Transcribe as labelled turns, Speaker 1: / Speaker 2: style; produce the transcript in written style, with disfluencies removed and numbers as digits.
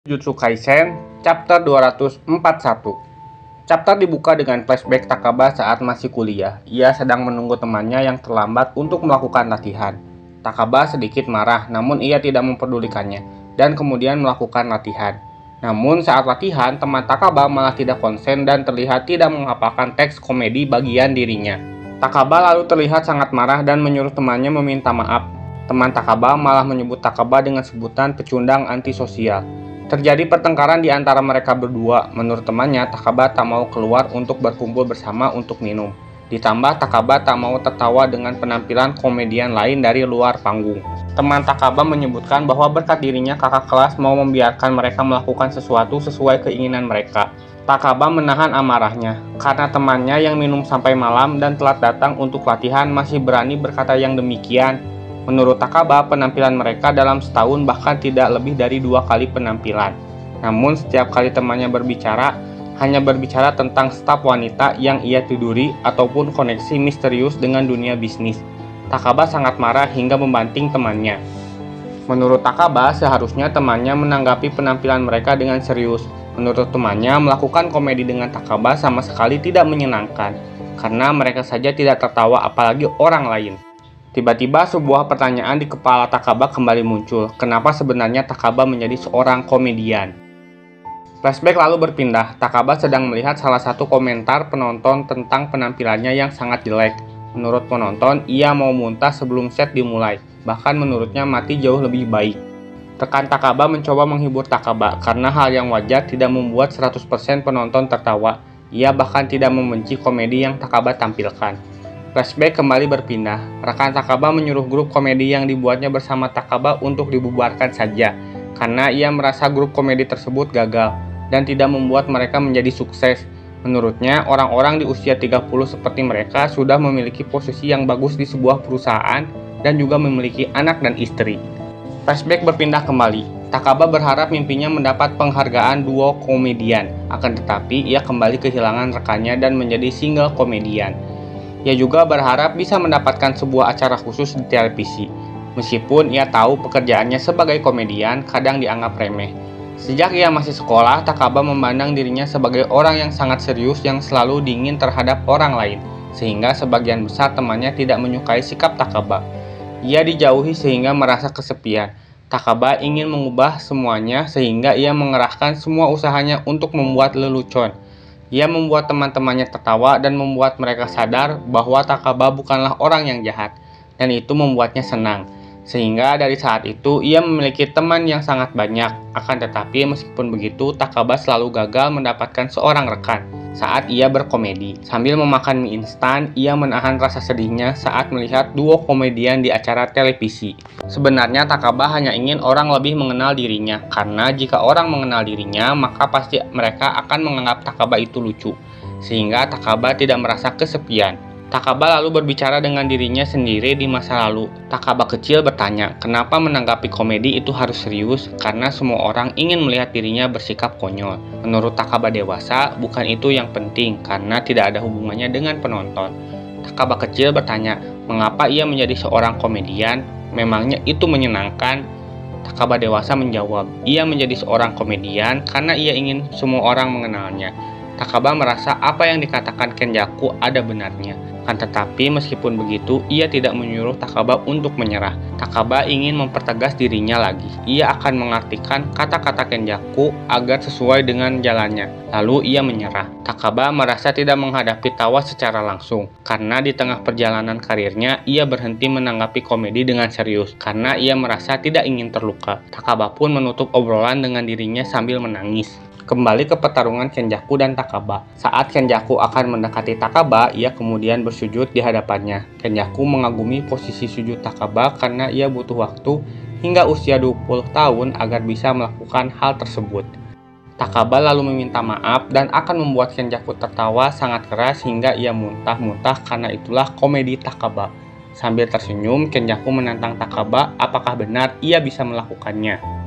Speaker 1: Jujutsu Kaisen, Chapter 241. Chapter dibuka dengan flashback Takaba saat masih kuliah. Ia sedang menunggu temannya yang terlambat untuk melakukan latihan. Takaba sedikit marah, namun ia tidak memperdulikannya, dan kemudian melakukan latihan. Namun saat latihan, teman Takaba malah tidak konsen dan terlihat tidak menghafalkan teks komedi bagian dirinya. Takaba lalu terlihat sangat marah dan menyuruh temannya meminta maaf. Teman Takaba malah menyebut Takaba dengan sebutan pecundang antisosial. Terjadi pertengkaran di antara mereka berdua. Menurut temannya, Takaba tak mau keluar untuk berkumpul bersama untuk minum. Ditambah Takaba tak mau tertawa dengan penampilan komedian lain dari luar panggung. Teman Takaba menyebutkan bahwa berkat dirinya kakak kelas mau membiarkan mereka melakukan sesuatu sesuai keinginan mereka. Takaba menahan amarahnya, karena temannya yang minum sampai malam dan telat datang untuk latihan masih berani berkata yang demikian. Menurut Takaba, penampilan mereka dalam setahun bahkan tidak lebih dari 2 kali penampilan. Namun setiap kali temannya berbicara, hanya berbicara tentang staf wanita yang ia tiduri ataupun koneksi misterius dengan dunia bisnis. Takaba sangat marah hingga membanting temannya. Menurut Takaba, seharusnya temannya menanggapi penampilan mereka dengan serius. Menurut temannya, melakukan komedi dengan Takaba sama sekali tidak menyenangkan, karena mereka saja tidak tertawa apalagi orang lain. Tiba-tiba sebuah pertanyaan di kepala Takaba kembali muncul. Kenapa sebenarnya Takaba menjadi seorang komedian? Flashback lalu berpindah. Takaba sedang melihat salah satu komentar penonton tentang penampilannya yang sangat jelek. Menurut penonton, ia mau muntah sebelum set dimulai. Bahkan menurutnya mati jauh lebih baik. Rekan Takaba mencoba menghibur Takaba karena hal yang wajar tidak membuat 100% penonton tertawa. Ia bahkan tidak membenci komedi yang Takaba tampilkan. Flashback kembali berpindah. Rekan Takaba menyuruh grup komedi yang dibuatnya bersama Takaba untuk dibubarkan saja, karena ia merasa grup komedi tersebut gagal dan tidak membuat mereka menjadi sukses. Menurutnya, orang-orang di usia 30 seperti mereka sudah memiliki posisi yang bagus di sebuah perusahaan dan juga memiliki anak dan istri. Flashback berpindah kembali. Takaba berharap mimpinya mendapat penghargaan duo komedian, akan tetapi ia kembali kehilangan rekannya dan menjadi single komedian. Ia juga berharap bisa mendapatkan sebuah acara khusus di televisi. Meskipun ia tahu pekerjaannya sebagai komedian kadang dianggap remeh. Sejak ia masih sekolah, Takaba memandang dirinya sebagai orang yang sangat serius yang selalu dingin terhadap orang lain, sehingga sebagian besar temannya tidak menyukai sikap Takaba. Ia dijauhi sehingga merasa kesepian. Takaba ingin mengubah semuanya sehingga ia mengerahkan semua usahanya untuk membuat lelucon. Ia membuat teman-temannya tertawa dan membuat mereka sadar bahwa Takaba bukanlah orang yang jahat, dan itu membuatnya senang. Sehingga dari saat itu ia memiliki teman yang sangat banyak. Akan tetapi meskipun begitu, Takaba selalu gagal mendapatkan seorang rekan saat ia berkomedi. Sambil memakan mie instan, ia menahan rasa sedihnya saat melihat duo komedian di acara televisi. Sebenarnya Takaba hanya ingin orang lebih mengenal dirinya, karena jika orang mengenal dirinya, maka pasti mereka akan menganggap Takaba itu lucu, sehingga Takaba tidak merasa kesepian. Takaba lalu berbicara dengan dirinya sendiri di masa lalu. Takaba kecil bertanya, kenapa menanggapi komedi itu harus serius? Karena semua orang ingin melihat dirinya bersikap konyol. Menurut Takaba dewasa, bukan itu yang penting, karena tidak ada hubungannya dengan penonton. Takaba kecil bertanya, mengapa ia menjadi seorang komedian? Memangnya itu menyenangkan? Takaba dewasa menjawab, ia menjadi seorang komedian karena ia ingin semua orang mengenalnya. Takaba merasa apa yang dikatakan Kenjaku ada benarnya. Kan tetapi meskipun begitu, ia tidak menyuruh Takaba untuk menyerah. Takaba ingin mempertegas dirinya lagi. Ia akan mengartikan kata-kata Kenjaku agar sesuai dengan jalannya. Lalu ia menyerah. Takaba merasa tidak menghadapi tawa secara langsung. Karena di tengah perjalanan karirnya, ia berhenti menanggapi komedi dengan serius. Karena ia merasa tidak ingin terluka. Takaba pun menutup obrolan dengan dirinya sambil menangis. Kembali ke pertarungan Kenjaku dan Takaba. Saat Kenjaku akan mendekati Takaba, ia kemudian bersujud di hadapannya. Kenjaku mengagumi posisi sujud Takaba karena ia butuh waktu hingga usia 20 tahun agar bisa melakukan hal tersebut. Takaba lalu meminta maaf dan akan membuat Kenjaku tertawa sangat keras hingga ia muntah-muntah karena itulah komedi Takaba. Sambil tersenyum, Kenjaku menantang Takaba apakah benar ia bisa melakukannya.